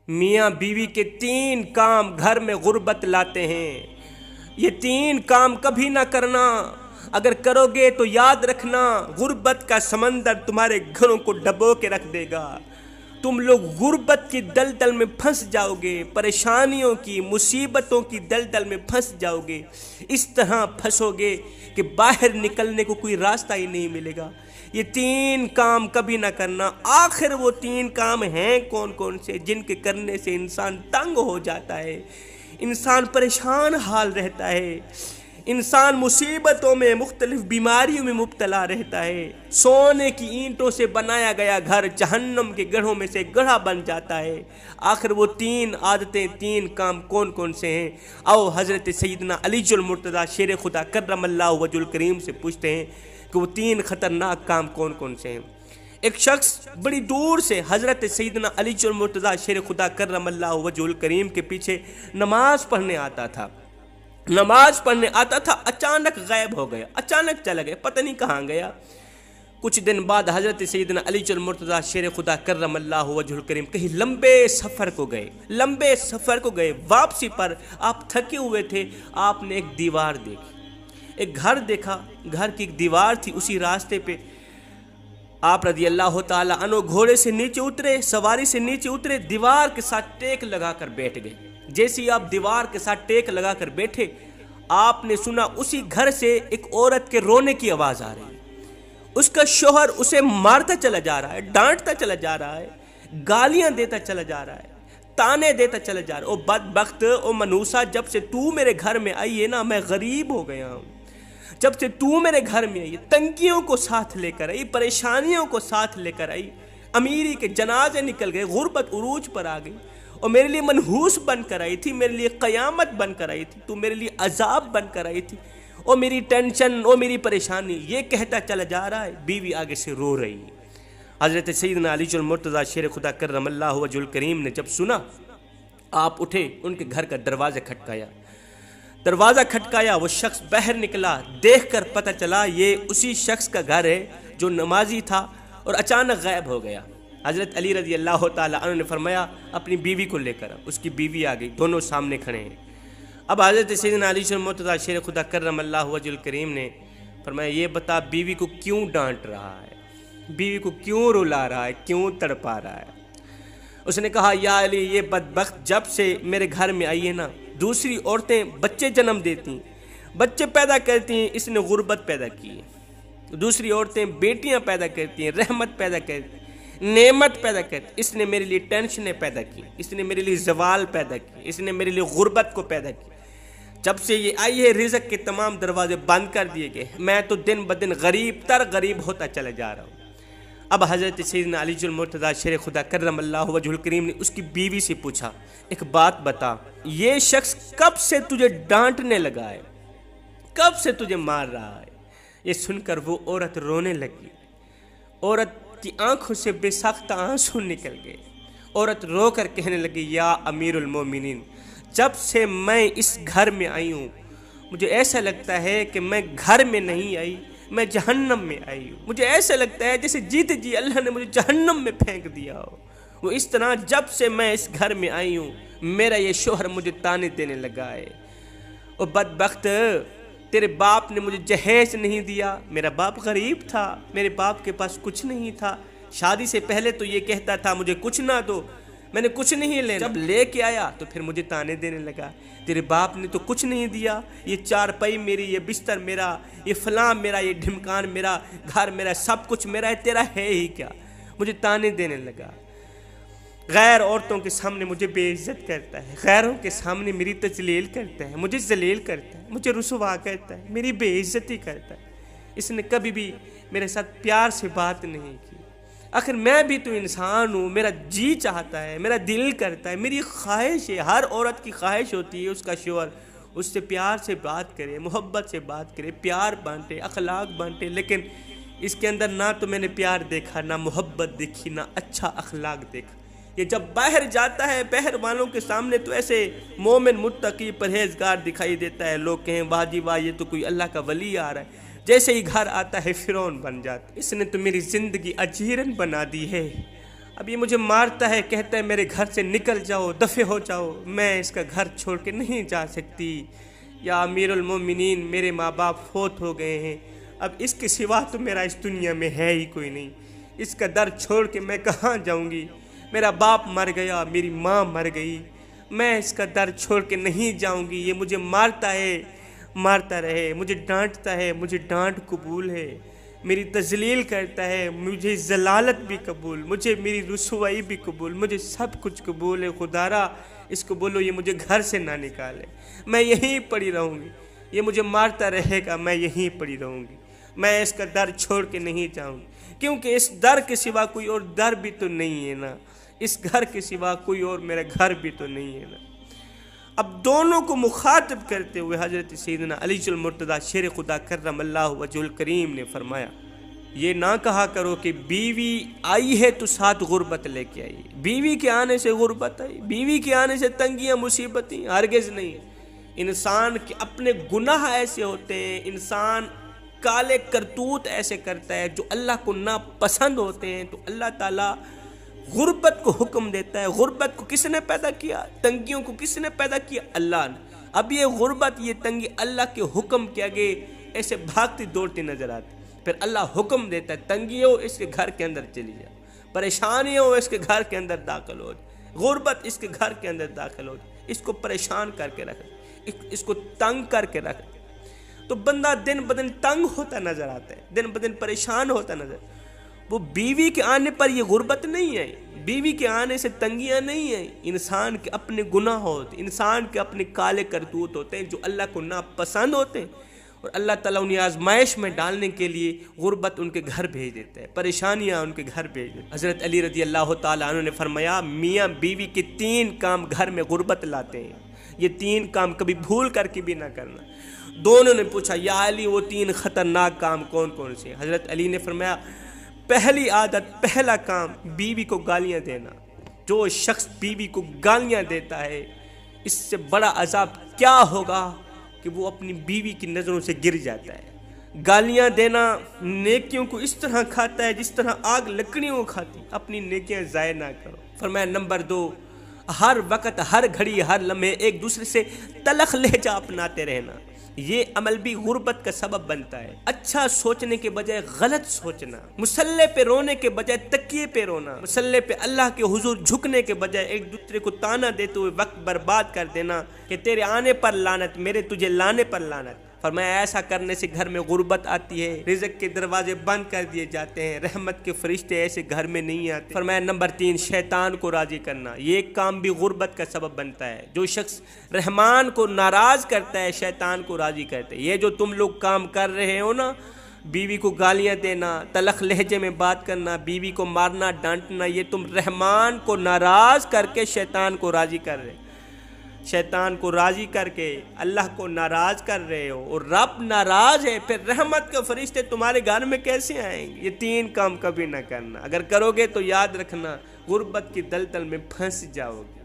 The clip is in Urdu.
میاں بیوی کے 3 کام گھر میں غربت لاتے ہیں۔ یہ 3 کام کبھی نہ کرنا، اگر کرو گے تو یاد رکھنا غربت کا سمندر تمہارے گھروں کو ڈبو کے رکھ دے گا۔ تم لوگ غربت کی دلدل میں پھنس جاؤ گے، پریشانیوں کی، مصیبتوں کی دلدل میں پھنس جاؤ گے، اس طرح پھنسو گے کہ باہر نکلنے کو کوئی راستہ ہی نہیں ملے گا۔ یہ 3 کام کبھی نہ کرنا۔ آخر وہ 3 کام ہیں کون کون سے جن کے کرنے سے انسان تنگ ہو جاتا ہے، انسان پریشان حال رہتا ہے، انسان مصیبتوں میں، مختلف بیماریوں میں مبتلا رہتا ہے۔ سونے کی اینٹوں سے بنایا گیا گھر جہنم کے گڑھوں میں سے گڑھا بن جاتا ہے۔ آخر وہ 3 عادتیں، 3 کام کون کون سے ہیں؟ آؤ حضرت سیدنا علی المرتضیٰ شیر خدا کرم اللہ وجہ الکریم سے پوچھتے ہیں کہ وہ 3 خطرناک کام کون کون سے ہیں۔ ایک شخص بڑی دور سے حضرت سیدنا علی المرتضیٰ شیر خدا کرم اللہ وجہ الکریم کے پیچھے نماز پڑھنے آتا تھا، اچانک غائب ہو گیا، اچانک چلا گیا، پتہ نہیں کہاں گیا۔ کچھ دن بعد حضرت سیدنا علی المرتضیٰ شیر خدا کرم اللہ وجہ الکریم کہیں لمبے سفر کو گئے، واپسی پر آپ تھکے ہوئے تھے، آپ نے ایک دیوار دیکھی، ایک گھر دیکھا، گھر کی ایک دیوار تھی، اسی راستے پہ آپ رضی اللہ تعالی عنہ گھوڑے سے نیچے اترے، سواری سے نیچے اترے، دیوار کے ساتھ ٹیک لگا کر بیٹھ گئے۔ جیسے ہی آپ دیوار کے ساتھ ٹیک لگا کر بیٹھے، آپ نے سنا اسی گھر سے ایک عورت کے رونے کی آواز آ رہی ہے۔ اس کا شوہر اسے مارتا چلا جا رہا ہے، ڈانٹتا چلا جا رہا ہے، گالیاں دیتا چلا جا رہا ہے، تانے دیتا چلا جا رہا ہے۔ او بدبخت، او منوسا، جب سے تو میرے گھر میں آئی ہے نا، میں غریب ہو گیا ہوں۔ جب سے تو میرے گھر میں آئی، تنگیوں کو ساتھ لے کر آئی، پریشانیوں کو ساتھ لے کر آئی، امیری کے جنازے نکل گئے، غربت عروج پر آ گئی، اور میرے لیے منحوس بن کر آئی تھی، میرے لیے قیامت بن کر آئی تھی، تو میرے لیے عذاب بن کر آئی تھی، اور میری ٹینشن، اور میری پریشانی، یہ کہتا چلا جا رہا ہے۔ بیوی آگے سے رو رہی ہے۔ حضرت سیدنا علی المرتضیٰ شیر خدا کرم اللہ وجہ الکریم نے جب سنا، آپ اٹھے، ان کے گھر کا دروازہ کھٹکایا، وہ شخص باہر نکلا، دیکھ کر پتہ چلا یہ اسی شخص کا گھر ہے جو نمازی تھا اور اچانک غائب ہو گیا۔ حضرت علی رضی اللہ تعالی عنہ نے فرمایا اپنی بیوی کو لے کر، اس کی بیوی آ گئی، دونوں سامنے کھڑے ہیں۔ اب حضرت سیدنا علی المرتضیٰ شیر خدا کرم اللہ وجہ الکریم نے فرمایا یہ بتا بیوی کو کیوں ڈانٹ رہا ہے، بیوی کو کیوں رلا رہا ہے، کیوں تڑپا رہا ہے؟ اس نے کہا یا علی، یہ بدبخت جب سے میرے گھر میں آئی ہے نا، دوسری عورتیں بچے جنم دیتی ہیں، بچے پیدا کرتی ہیں، اس نے غربت پیدا کی ہے۔ دوسری عورتیں بیٹیاں پیدا کرتی ہیں، رحمت پیدا کرتی ہیں، نعمت پیدا کرتی، اس نے میرے لیے ٹینشنیں پیدا کی، اس نے میرے لیے زوال پیدا کی، اس نے میرے لیے غربت کو پیدا کی۔ جب سے یہ آئی ہے رزق کے تمام دروازے بند کر دیے گئے، میں تو دن بدن غریب ہوتا چلا جا رہا ہوں۔ اب حضرت سیدنا علی المرتضیٰ شیر خدا کرم اللہ وجہ الکریم نے اس کی بیوی سے پوچھا ایک بات بتا، یہ شخص کب سے تجھے ڈانٹنے لگا ہے، کب سے تجھے مار رہا ہے؟ یہ سن کر وہ عورت رونے لگی، عورت کی آنکھوں سے بے ساختہ آنسو نکل گئے، عورت رو کر کہنے لگی یا امیر المومنین، جب سے میں اس گھر میں آئی ہوں مجھے ایسا لگتا ہے کہ میں گھر میں نہیں آئی، میں جہنم میں آئی ہوں۔ مجھے ایسا لگتا ہے جیسے جیتے جی اللہ نے مجھے جہنم میں پھینک دیا ہو۔ وہ اس طرح جب سے میں اس گھر میں آئی ہوں میرا یہ شوہر مجھے تانے دینے لگا ہے، اور بدبخت تیرے باپ نے مجھے جہیز نہیں دیا، میرا باپ غریب تھا، میرے باپ کے پاس کچھ نہیں تھا، شادی سے پہلے تو یہ کہتا تھا مجھے کچھ نہ دو، میں نے کچھ نہیں لینا، جب لے کے آیا تو پھر مجھے تانے دینے لگا، تیرے باپ نے تو کچھ نہیں دیا، یہ چارپائی میری، یہ بستر میرا، یہ فلاں میرا، یہ ڈھمکان میرا، گھر میرا، سب کچھ میرا ہے، تیرا ہے ہی کیا؟ مجھے تانے دینے لگا، غیر عورتوں کے سامنے مجھے بے عزت کرتا ہے، غیروں کے سامنے میری تذلیل کرتا ہے، مجھے ذلیل کرتا ہے، مجھے رسوا کرتا ہے، میری بے عزتی کرتا ہے۔ اس نے کبھی بھی میرے ساتھ پیار سے بات نہیں کی۔ آخر میں بھی تو انسان ہوں، میرا جی چاہتا ہے، میرا دل کرتا ہے، میری خواہش ہے، ہر عورت کی خواہش ہوتی ہے اس کا شوہر اس سے پیار سے بات کرے، محبت سے بات کرے، پیار بانٹے، اخلاق بانٹے، لیکن اس کے اندر نہ تو میں نے پیار دیکھا، نہ محبت دیکھی، نہ اچھا اخلاق دیکھا۔ یہ جب باہر جاتا ہے باہر والوں کے سامنے تو ایسے مومن متقی پرہیزگار دکھائی دیتا ہے، لوگ کہیں واہ جی واہ یہ تو کوئی اللہ کا ولی آ رہا ہے، جیسے ہی گھر آتا ہے فرعون بن جاتا ہے۔ اس نے تو میری زندگی اجیرن بنا دی ہے، اب یہ مجھے مارتا ہے، کہتا ہے میرے گھر سے نکل جاؤ، دفع ہو جاؤ، میں اس کا گھر چھوڑ کے نہیں جا سکتی، یا امیر المومنین میرے ماں باپ فوت ہو گئے ہیں، اب اس کے سوا تو میرا اس دنیا میں ہے ہی کوئی نہیں، اس کا در چھوڑ کے میں کہاں جاؤں گی، میرا باپ مر گیا، میری ماں مر گئی، میں اس کا در چھوڑ کے نہیں جاؤں گی، یہ مجھے مارتا ہے، مارتا رہے، مجھے ڈانٹتا ہے، مجھے ڈانٹ قبول ہے، میری تذلیل کرتا ہے، مجھے ذلالت بھی قبول، مجھے میری رسوائی بھی قبول، مجھے سب کچھ قبول ہے، خدارا اس کو بولو یہ مجھے گھر سے نہ نکالے، میں یہیں پڑی رہوں گی، یہ مجھے مارتا رہے گا، میں یہیں پڑی رہوں گی، میں اس کا در چھوڑ کے نہیں جاؤں گی، کیونکہ اس در کے سوا کوئی اور در بھی تو نہیں ہے نا، اس گھر کے سوا کوئی اور میرا گھر بھی تو نہیں ہے نا۔ اب دونوں کو مخاطب کرتے ہوئے حضرت سیدنا علی المرتضیٰ شیر خدا کرم اللہ وجہ الکریم نے فرمایا، یہ نہ کہا کرو کہ بیوی آئی ہے تو ساتھ غربت لے کے آئی، بیوی کے آنے سے غربت آئی، بیوی کے آنے سے تنگیاں مصیبتیں، ہرگز نہیں۔ انسان کے اپنے گناہ ایسے ہوتے ہیں، انسان کالے کرتوت ایسے کرتا ہے جو اللہ کو ناپسند ہوتے ہیں، تو اللہ تعالیٰ غربت کو حکم دیتا ہے۔ غربت کو کس نے پیدا کیا؟ تنگیوں کو کس نے پیدا کیا؟ اللہ نے۔ اب یہ غربت، یہ تنگی اللہ کے حکم کے آگے ایسے بھاگتی دوڑتی نظر آتی، پھر اللہ حکم دیتا ہے تنگی ہو اس کے گھر کے اندر چلی جائے، پریشانی ہو اس کے گھر کے اندر داخل ہو جائے، غربت اس کے گھر کے اندر داخل ہو جائے، اس کو پریشان کر کے رکھے، اس کو تنگ کر کے رکھے، تو بندہ دن بدن تنگ ہوتا نظر آتا ہے، دن بدن پریشان ہوتا نظر آتا ہے۔ وہ بیوی کے آنے پر یہ غربت نہیں ہے، بیوی کے آنے سے تنگیاں نہیں ہیں، انسان کے اپنے گناہ ہوتے ہیں، انسان کے اپنے کالے کرتوت ہوتے ہیں جو اللہ کو ناپسند ہوتے ہیں، اور اللہ تعالیٰ انہیں آزمائش میں ڈالنے کے لیے غربت ان کے گھر بھیج دیتا ہے، پریشانیاں ان کے گھر بھیج دیتا ہے۔ حضرت علی رضی اللہ تعالیٰ عنہ نے فرمایا، میاں بیوی کے 3 کام گھر میں غربت لاتے ہیں، یہ 3 کام کبھی بھول کر کے بھی نہ کرنا۔ دونوں نے پوچھا، یا علی وہ 3 خطرناک کام کون کون سے؟ حضرت علی نے فرمایا، پہلی عادت، پہلا کام، بیوی کو گالیاں دینا۔ جو شخص بیوی کو گالیاں دیتا ہے، اس سے بڑا عذاب کیا ہوگا کہ وہ اپنی بیوی کی نظروں سے گر جاتا ہے۔ گالیاں دینا نیکیوں کو اس طرح کھاتا ہے جس طرح آگ لکڑیوں کو کھاتی، اپنی نیکیاں ضائع نہ کرو۔ فرمایا نمبر 2، ہر وقت، ہر گھڑی، ہر لمحے ایک دوسرے سے تلخ لہجہ اپناتے رہنا، یہ عمل بھی غربت کا سبب بنتا ہے۔ اچھا سوچنے کے بجائے غلط سوچنا، مصلے پہ رونے کے بجائے تکیے پہ رونا، مصلے پہ اللہ کے حضور جھکنے کے بجائے ایک دوسرے کو تانا دیتے ہوئے وقت برباد کر دینا کہ تیرے آنے پر لعنت، میرے تجھے لانے پر لعنت۔ فرمایا ایسا کرنے سے گھر میں غربت آتی ہے، رزق کے دروازے بند کر دیے جاتے ہیں، رحمت کے فرشتے ایسے گھر میں نہیں آتے۔ فرمایا نمبر 3، شیطان کو راضی کرنا، یہ ایک کام بھی غربت کا سبب بنتا ہے۔ جو شخص رحمان کو ناراض کرتا ہے، شیطان کو راضی کرتا ہے۔ یہ جو تم لوگ کام کر رہے ہو نا، بیوی کو گالیاں دینا، تلخ لہجے میں بات کرنا، بیوی کو مارنا ڈانٹنا، یہ تم رحمان کو ناراض کر کے شیطان کو راضی کر رہے، شیطان کو راضی کر کے اللہ کو ناراض کر رہے ہو، اور رب ناراض ہے، پھر رحمت کے فرشتے تمہارے گھر میں کیسے آئیں گے؟ یہ 3 کام کبھی نہ کرنا، اگر کرو گے تو یاد رکھنا غربت کی دلدل میں پھنس جاؤ گے۔